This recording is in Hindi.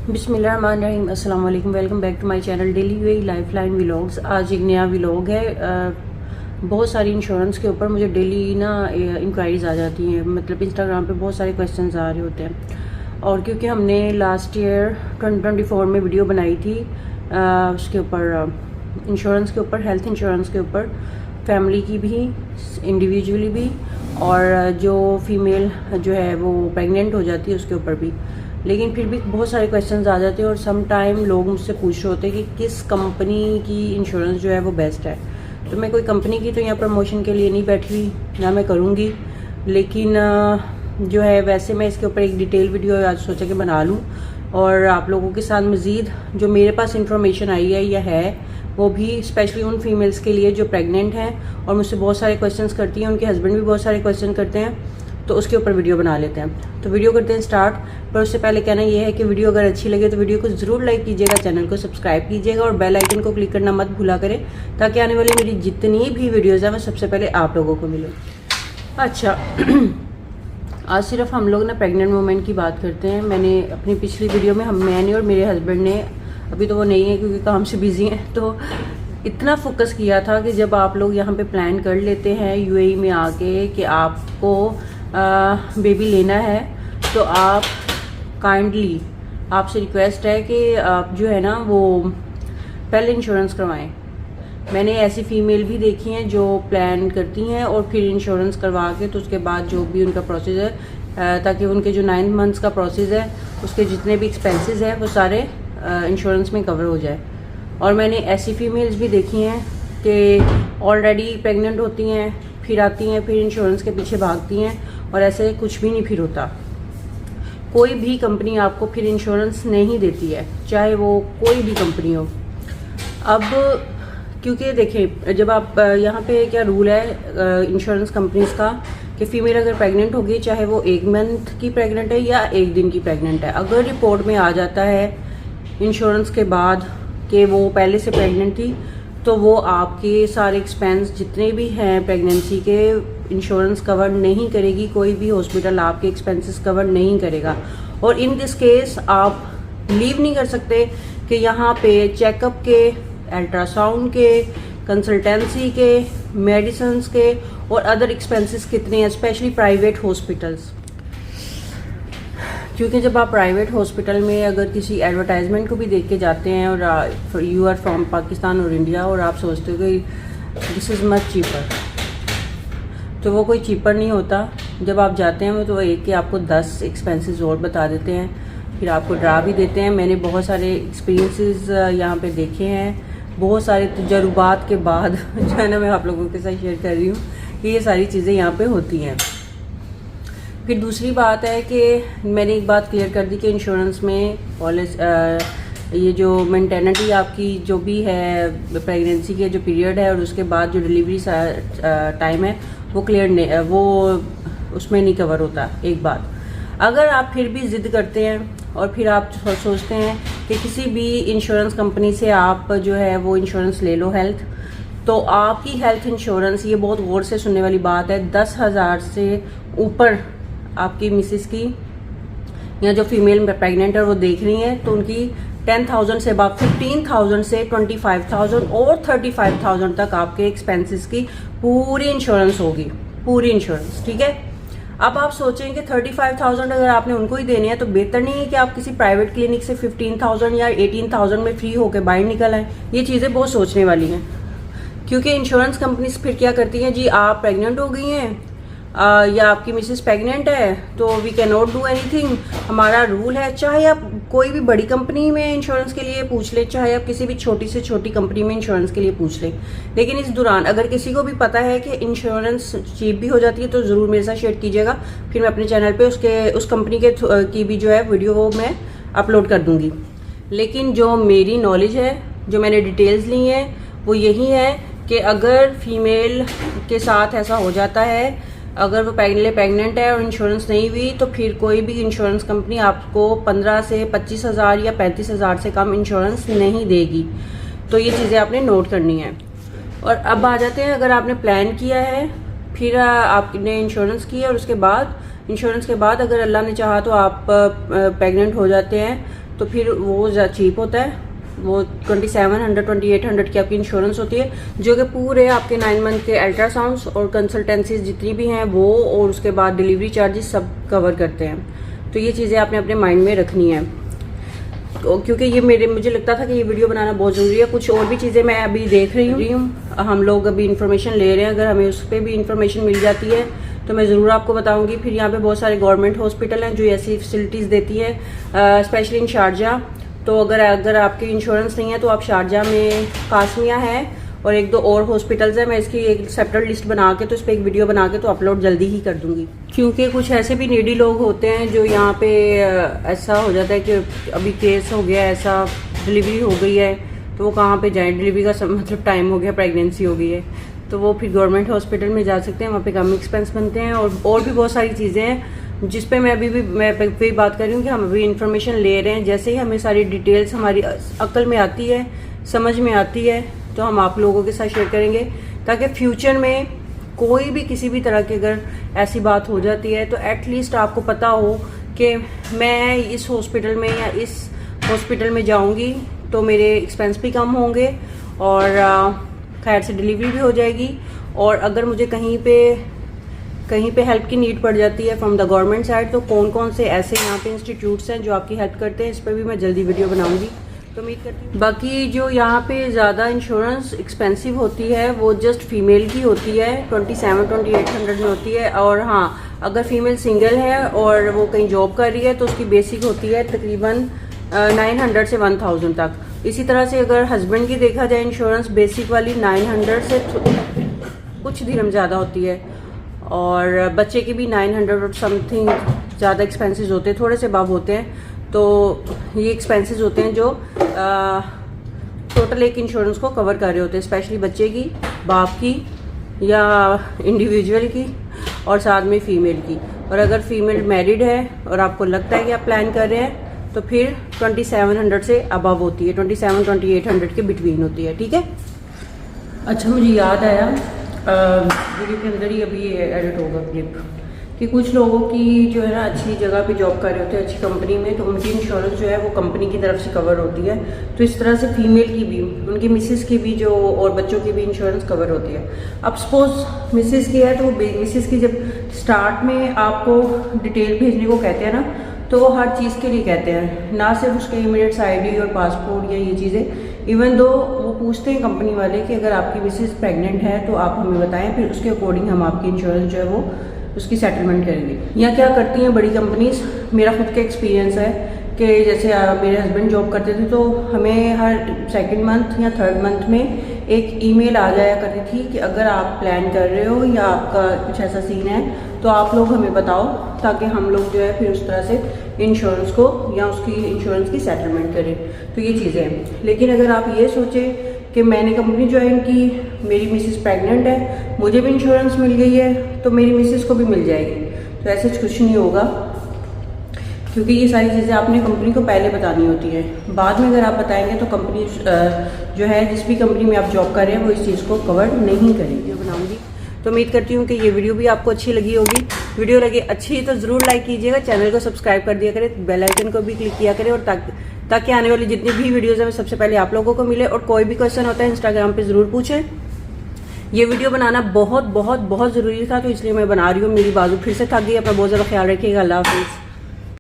बिस्मिल्लाहिर्रहमानिर्रहीम, अस्सलाम वालेकुम। Welcome back to my channel daily UAE lifeline vlogs. आज एक नया व्लॉग है। बहुत सारी इंश्योरेंस के ऊपर मुझे डेली ना इंक्वायरीज आ जाती हैं, मतलब इंस्टाग्राम पे बहुत सारे क्वेश्चंस आ रहे होते हैं। और क्योंकि हमने लास्ट ईयर 2024 में वीडियो बनाई थी उसके ऊपर इंश्योरेंस के ऊपर, हेल्थ इंश्योरेंस के ऊपर, फैमिली की भी, इंडिविजुअली भी, और जो फीमेल जो है वो प्रेग्नेंट हो जाती है उसके ऊपर भी। लेकिन फिर भी बहुत सारे क्वेश्चंस आ जाते हैं और सम टाइम लोग मुझसे पूछ रहे होते हैं कि किस कंपनी की इंश्योरेंस जो है वो बेस्ट है। तो मैं कोई कंपनी की तो यहाँ प्रमोशन के लिए नहीं बैठी हुई, ना मैं करूँगी, लेकिन जो है वैसे मैं इसके ऊपर एक डिटेल वीडियो आज सोचा कि बना लूँ और आप लोगों के साथ मज़ीद जो मेरे पास इंफॉर्मेशन आई है या है वो भी स्पेशली उन फीमेल्स के लिए जो प्रेग्नेंट हैं और मुझसे बहुत सारे क्वेश्चंस करती हैं, उनके हस्बैंड भी बहुत सारे क्वेश्चन करते हैं, तो उसके ऊपर वीडियो बना लेते हैं। तो वीडियो करते हैं स्टार्ट। पर उससे पहले कहना यह है कि वीडियो अगर अच्छी लगे तो वीडियो को ज़रूर लाइक कीजिएगा, चैनल को सब्सक्राइब कीजिएगा और बेल आइकन को क्लिक करना मत भूला करें, ताकि आने वाली मेरी जितनी भी वीडियोज़ हैं वो सबसे पहले आप लोगों को मिले। अच्छा आज सिर्फ हम लोग ना प्रेग्नेंट वुमेन की बात करते हैं। मैंने अपनी पिछली वीडियो में मैंने और मेरे हस्बैंड ने, अभी तो वो नहीं है क्योंकि काम से बिजी हैं, तो इतना फोकस किया था कि जब आप लोग यहाँ पे प्लान कर लेते हैं यूएई में आके कि आपको बेबी लेना है, तो आप काइंडली, आपसे रिक्वेस्ट है कि आप जो है ना वो पहले इंश्योरेंस करवाएं। मैंने ऐसी फीमेल भी देखी हैं जो प्लान करती हैं और फिर इंश्योरेंस करवा के तो उसके बाद जो भी उनका प्रोसेस है, ताकि उनके जो 9 मंथ्स का प्रोसेस है उसके जितने भी एक्सपेंसेस हैं वो सारे इंश्योरेंस में कवर हो जाए। और मैंने ऐसी फीमेल्स भी देखी हैं कि ऑलरेडी प्रेग्नेंट होती हैं, फिर आती हैं, फिर इंश्योरेंस के पीछे भागती हैं और ऐसे कुछ भी नहीं फिर होता। कोई भी कंपनी आपको फिर इंश्योरेंस नहीं देती है, चाहे वो कोई भी कंपनी हो। अब क्योंकि देखें, जब आप यहाँ पे क्या रूल है इंश्योरेंस कंपनीज का कि फ़ीमेल अगर प्रेग्नेंट होगी, चाहे वो 1 मंथ की प्रेग्नेंट है या 1 दिन की प्रेग्नेंट है, अगर रिपोर्ट में आ जाता है इंश्योरेंस के बाद कि वो पहले से प्रेग्नेंट थी, तो वो आपके सारे एक्सपेंस जितने भी हैं प्रेगनेंसी के इंश्योरेंस कवर नहीं करेगी। कोई भी हॉस्पिटल आपके एक्सपेंसेस कवर नहीं करेगा। और इन दिस केस आप लीव नहीं कर सकते कि यहाँ पे चेकअप के, अल्ट्रासाउंड के, कंसल्टेंसी के, मेडिसिन्स के और अदर एक्सपेंसेस कितने हैं, स्पेशली प्राइवेट हॉस्पिटल्स। क्योंकि जब आप प्राइवेट हॉस्पिटल में अगर किसी एडवर्टाइजमेंट को भी देख के जाते हैं और यू आर फ्रॉम पाकिस्तान और इंडिया और आप सोचते हो कि दिस इज़ मच चीपर, तो वो कोई चीपर नहीं होता। जब आप जाते हैं तो एक कि आपको 10 एक्सपेंसेस और बता देते हैं, फिर आपको डरा भी देते हैं। मैंने बहुत सारे एक्सपीरियंसेस यहाँ पे देखे हैं, बहुत सारे तजुर्बात के बाद जो है ना मैं आप लोगों के साथ शेयर कर रही हूँ कि ये सारी चीज़ें यहाँ पे होती हैं। फिर दूसरी बात है कि मैंने एक बात क्लियर कर दी कि इंश्योरेंस में ये जो मेंटेनिटी आपकी जो भी है, प्रेगनेंसी के जो पीरियड है और उसके बाद जो डिलीवरी टाइम है वो क्लियर नहीं, वो उसमें नहीं कवर होता। एक बात, अगर आप फिर भी ज़िद करते हैं और फिर आप सोचते हैं कि किसी भी इंश्योरेंस कंपनी से आप जो है वो इंश्योरेंस ले लो हेल्थ, तो आपकी हेल्थ इंश्योरेंस, ये बहुत गौर से सुनने वाली बात है, 10,000 से ऊपर आपकी मिसेस की या जो फीमेल प्रेग्नेंट है वो देख रही हैं, तो उनकी 10,000 से अब 15,000 से 25,000 और 35,000 तक आपके एक्सपेंसेस की पूरी इंश्योरेंस होगी, पूरी इंश्योरेंस। ठीक है, अब आप सोचें कि 35,000 अगर आपने उनको ही देने हैं तो बेहतर नहीं है कि आप किसी प्राइवेट क्लिनिक से 15,000 या 18,000 में फ्री होकर बाहर निकल आए। ये चीज़ें बहुत सोचने वाली हैं, क्योंकि इंश्योरेंस कंपनीज फिर क्या करती हैं, जी आप प्रेग्नेंट हो गई हैं या आपकी मिसेस प्रेग्नेंट है तो we can not do anything, हमारा रूल है। चाहे आप कोई भी बड़ी कंपनी में इंश्योरेंस के लिए पूछ लें, चाहे आप किसी भी छोटी से छोटी कंपनी में इंश्योरेंस के लिए पूछ लें, लेकिन इस दौरान अगर किसी को भी पता है कि इंश्योरेंस चीप भी हो जाती है तो ज़रूर मेरे साथ शेयर कीजिएगा, फिर मैं अपने चैनल पे उस कंपनी के की भी जो है वीडियो मैं अपलोड कर दूँगी। लेकिन जो मेरी नॉलेज है, जो मैंने डिटेल्स ली हैं, वो यही है कि अगर फीमेल के साथ ऐसा हो जाता है, अगर वो पहले प्रेग्नेंट है और इंश्योरेंस नहीं हुई, तो फिर कोई भी इंश्योरेंस कंपनी आपको 15 से 25,000 या 35,000 से कम इंश्योरेंस नहीं देगी। तो ये चीज़ें आपने नोट करनी है। और अब आ जाते हैं, अगर आपने प्लान किया है, फिर आपने इंश्योरेंस किया और उसके बाद इंश्योरेंस के बाद अगर अल्लाह ने चाहा तो आप प्रेग्नेंट हो जाते हैं, तो फिर वो चीप होता है। वो 2700 2800 की आपकी इंश्योरेंस होती है, जो कि पूरे आपके 9 मंथ के अल्ट्रासाउंड्स और कंसल्टेंसीज जितनी भी हैं वो, और उसके बाद डिलीवरी चार्जेस सब कवर करते हैं। तो ये चीज़ें आपने अपने माइंड में रखनी है, क्योंकि ये मुझे लगता था कि ये वीडियो बनाना बहुत ज़रूरी है। कुछ और भी चीज़ें मैं अभी देख रही हूँ, हम लोग अभी इन्फॉर्मेशन ले रहे हैं, अगर हमें उस पर भी इन्फॉर्मेशन मिल जाती है तो मैं ज़रूर आपको बताऊंगी। फिर यहाँ पे बहुत सारे गवर्नमेंट हॉस्पिटल हैं जो ऐसी फैसिलिटीज़ देती है, स्पेशली इन शारजा। तो अगर आपकी इंश्योरेंस नहीं है तो आप शारजा में कासमिया है और एक दो और हॉस्पिटल्स हैं। मैं इसकी एक सेपरेट लिस्ट बना के तो इस पर एक वीडियो बना के तो अपलोड जल्दी ही कर दूंगी, क्योंकि कुछ ऐसे भी नीडी लोग होते हैं जो यहाँ पे ऐसा हो जाता है कि अभी केस हो गया, ऐसा डिलीवरी हो गई है तो वो कहाँ पे जाएं, डिलीवरी का मतलब टाइम हो गया, प्रेगनेंसी हो गई है, तो वो फिर गवर्नमेंट हॉस्पिटल में जा सकते हैं, वहाँ पे कम एक्सपेंस बनते हैं। और भी बहुत सारी चीज़ें हैं जिस पे मैं अभी बात कर रही हूँ कि हम अभी इन्फॉर्मेशन ले रहे हैं। जैसे ही हमें सारी डिटेल्स हमारी अक्ल में आती है, समझ में आती है, तो हम आप लोगों के साथ शेयर करेंगे, ताकि फ्यूचर में कोई भी किसी भी तरह की अगर ऐसी बात हो जाती है तो एटलीस्ट आपको पता हो कि मैं इस हॉस्पिटल में या इस हॉस्पिटल में जाऊँगी तो मेरे एक्सपेंस भी कम होंगे और खैर से डिलीवरी भी हो जाएगी। और अगर मुझे कहीं पे हेल्प की नीड पड़ जाती है फ्रॉम द गवर्नमेंट साइड, तो कौन कौन से ऐसे यहाँ पे इंस्टीट्यूट्स हैं जो आपकी हेल्प करते हैं, इस पर भी मैं जल्दी वीडियो बनाऊंगी। तो उम्मीद करती हूँ। बाकी जो यहाँ पे ज़्यादा इंश्योरेंस एक्सपेंसिव होती है वो जस्ट फीमेल की होती है, 2700-2800 में होती है। और हाँ, अगर फीमेल सिंगल है और वो कहीं जॉब कर रही है तो उसकी बेसिक होती है तकरीबन 900 से 1000 तक। इसी तरह से अगर हस्बैंड की देखा जाए इंश्योरेंस, बेसिक वाली 900 से कुछ दिरहम ज़्यादा होती है, और बच्चे की भी 900 और समथिंग ज़्यादा एक्सपेंसेस होते हैं, थोड़े से बाब होते हैं। तो ये एक्सपेंसेस होते हैं जो टोटल एक इंश्योरेंस को कवर कर रहे होते हैं, स्पेशली बच्चे की, बाप की या इंडिविजुअल की, और साथ में फ़ीमेल की। और अगर फीमेल मैरिड है और आपको लगता है कि आप प्लान कर रहे हैं तो फिर 2700 से अबव होती है, 2700-2800 के बिटवीन होती है। ठीक है। अच्छा, मुझे याद आया वीडियो के अंदर ही अभी ये एडिट होगा क्लिप, कि कुछ लोगों की जो है ना अच्छी जगह पे जॉब कर रहे होते हैं, अच्छी कंपनी में, तो उनकी इंश्योरेंस जो है वो कंपनी की तरफ से कवर होती है। तो इस तरह से फीमेल की भी, उनकी मिसेस की भी जो, और बच्चों की भी इंश्योरेंस कवर होती है। अब सपोज मिसेस की है तो मिसेस की जब स्टार्ट में आपको डिटेल भेजने को कहते हैं ना, तो वो हर चीज़ के लिए कहते हैं, ना सिर्फ उसके इमीडिएट ID और पासपोर्ट या ये चीज़ें। इवन दो वो पूछते हैं कंपनी वाले कि अगर आपकी मिसेस प्रेग्नेंट है तो आप हमें बताएं, फिर उसके अकॉर्डिंग हम आपकी इंश्योरेंस जो है वो उसकी सेटलमेंट करेंगे। या क्या करती हैं बड़ी कंपनीज, मेरा खुद का एक्सपीरियंस है कि जैसे मेरे हस्बैंड जॉब करते थे तो हमें हर 2nd मंथ या 3rd मंथ में एक ईमेल आ जाया करती थी कि अगर आप प्लान कर रहे हो या आपका कुछ ऐसा सीन है तो आप लोग हमें बताओ, ताकि हम लोग जो है फिर उस तरह से इंश्योरेंस को या उसकी इंश्योरेंस की सेटलमेंट करें। तो ये चीज़ें हैं। लेकिन अगर आप ये सोचें कि मैंने कंपनी ज्वाइन की, मेरी मिसेस प्रेग्नेंट है, मुझे भी इंश्योरेंस मिल गई है तो मेरी मिसेस को भी मिल जाएगी, तो ऐसे कुछ नहीं होगा, क्योंकि ये सारी चीज़ें आपने कंपनी को पहले बतानी होती है। बाद में अगर आप बताएंगे तो कंपनी जो है, जिस भी कंपनी में आप जॉब कर रहे हैं, वो इस चीज़ को कवर नहीं करेगी। बनाऊंगी तो उम्मीद करती हूँ कि ये वीडियो भी आपको अच्छी लगी होगी। वीडियो लगे अच्छी तो ज़रूर लाइक कीजिएगा, चैनल को सब्सक्राइब कर दिया करें, बेल आइकन को भी क्लिक किया करें, और ताकि आने वाली जितनी भी वीडियोज़ है वो सबसे पहले आप लोगों को मिले। और कोई भी क्वेश्चन होता है इंस्टाग्राम पे ज़रूर पूछें। ये वीडियो बनाना बहुत बहुत बहुत ज़रूरी था, तो इसलिए मैं बना रही हूँ। मेरी बाजू फिर से थक गई। अपना बहुत ज़्यादा ख्याल रखिएगा। अल्लाह हाफिज़।